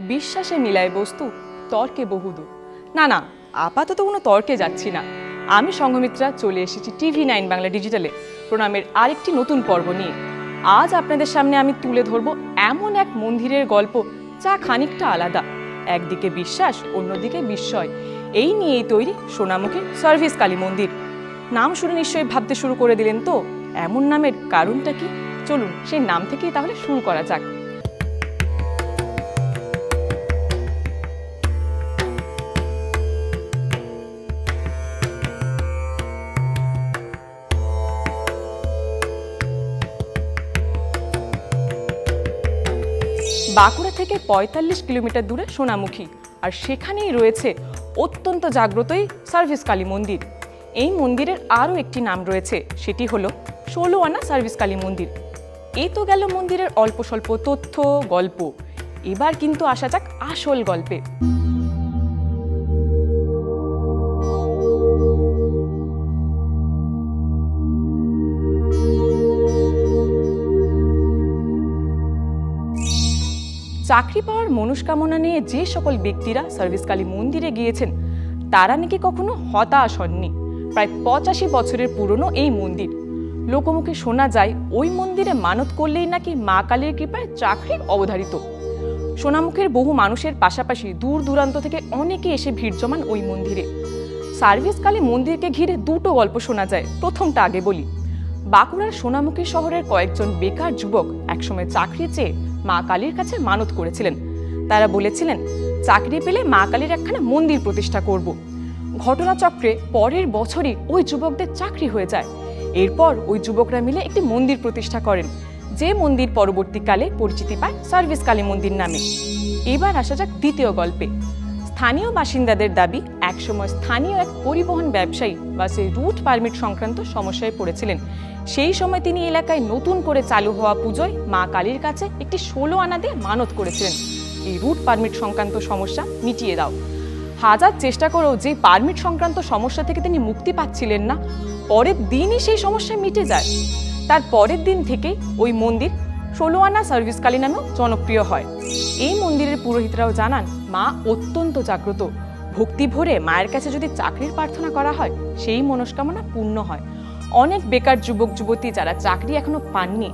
বিশ্বাসে মিলায় বস্তু, তর্কে বহুদূর। না না, আপাতত কোনো তর্কে যাচ্ছি না। আমি সংঘমিত্রা চলে এসেছি TV9 বাংলা ডিজিটালে প্রণামের আরেকটি নতুন পর্ব নিয়ে। আজ আপনাদের সামনে আমি তুলে ধরব এমন এক মন্দিরের গল্প যা খানিকটা আলাদা। একদিকে বিশ্বাস, অন্যদিকে বিস্ময়। এই নিয়েই তৈরি সোনামুখী সার্ভিস কালী মন্দির। নাম শুনে নিশ্চয়ই ভাবতে শুরু করে দিলেন তো, এমন নামের কারণটা কি? চলুন সেই নাম থেকেই তাহলে শুরু করা যাক। বাঁকুড়া থেকে ৪৫ কিলোমিটার দূরে সোনামুখী, আর সেখানেই রয়েছে অত্যন্ত জাগ্রতই সার্ভিস কালী মন্দির। এই মন্দিরের আরও একটি নাম রয়েছে, সেটি হলো ১৬ আনা সার্ভিস কালী মন্দির। এই তো গেল মন্দিরের অল্প স্বল্প তথ্য গল্প। এবার কিন্তু আসা যাক আসল গল্পে। চাকরি পাওয়ার মনস্কামনা নিয়ে যে সকল ব্যক্তিরা সার্ভিস কালী মন্দিরে গিয়েছেন তারা নাকি কখনো হতাশ হননি। প্রায় ৮৫ বছরের পুরনো এই মন্দির। লোকমুখে শোনা যায় ওই মন্দিরে মানত করলেই নাকি মা কালীর কৃপায় চাকরি অবধারিত। সোনামুখীর বহু মানুষের পাশাপাশি দূর দূরান্ত থেকে অনেকে এসে ভিড় জমান ওই মন্দিরে। সার্ভিস কালী মন্দিরকে ঘিরে দুটো গল্প শোনা যায়। প্রথমটা আগে বলি। বাঁকুড়ার সোনামুখী শহরের কয়েকজন বেকার যুবক একসময় চাকরি চেয়ে মা কালীর কাছে মানত করেছিলেন। তারা বলেছিলেন চাকরি পেলে মা কালীর একখানা মন্দির প্রতিষ্ঠা করব। ঘটনাচক্রে পরের বছরই ওই যুবকদের চাকরি হয়ে যায়। এরপর ওই যুবকরা মিলে একটি মন্দির প্রতিষ্ঠা করেন, যে মন্দির পরবর্তীকালে পরিচিতি পায় সার্ভিস কালী মন্দির নামে। এবার আসা যাক দ্বিতীয় গল্পে। স্থানীয় বাসিন্দাদের দাবি একসময় স্থানীয় এক পরিবহন ব্যবসায়ী বাসে রুট পারমিট সংক্রান্ত সমস্যায় পড়েছিলেন। সেই সময় তিনি এলাকায় নতুন করে চালু হওয়া পুজোয় মা কালীর কাছে একটি ১৬ আনা দিয়ে মানত করেছিলেন, এই রুট পারমিট সংক্রান্ত সমস্যা মিটিয়ে দাও। হাজার চেষ্টা করেও যে পারমিট সংক্রান্ত সমস্যা থেকে তিনি মুক্তি পাচ্ছিলেন না, পরের দিনই সেই সমস্যা মিটে যায়। তার পরের দিন থেকেই ওই মন্দির ১৬ আনা সার্ভিস কালী নামেও জনপ্রিয় হয়। এই মন্দিরের পুরোহিতরাও জানান মা অত্যন্ত জাগ্রত। ভক্তি ভরে মায়ের কাছে যদি চাকরির প্রার্থনা করা হয় সেই মনস্কামনা পূর্ণ হয়। অনেক বেকার যুবক যুবতী যারা চাকরি এখনো পাননি,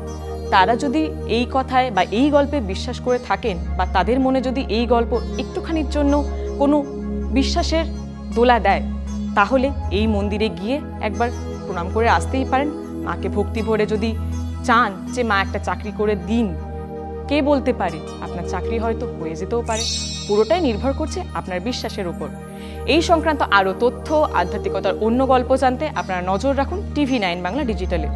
তারা যদি এই কথায় বা এই গল্পে বিশ্বাস করে থাকেন, বা তাদের মনে যদি এই গল্প একটুখানির জন্য কোনো বিশ্বাসের দোলা দেয়, তাহলে এই মন্দিরে গিয়ে একবার প্রণাম করে আসতেই পারেন। মাকে ভক্তি ভরে যদি চান যে মা একটা চাকরি করে দিন, কে বলতে পারে আপনার চাকরি হয়তো হয়ে যেতেও পারে। পুরোটাই নির্ভর করছে আপনার বিশ্বাসের উপর। এই সংক্রান্ত আরও তথ্য, আধ্যাত্মিকতার অন্য গল্প জানতে আপনারা নজর রাখুন TV9 বাংলা ডিজিটালে।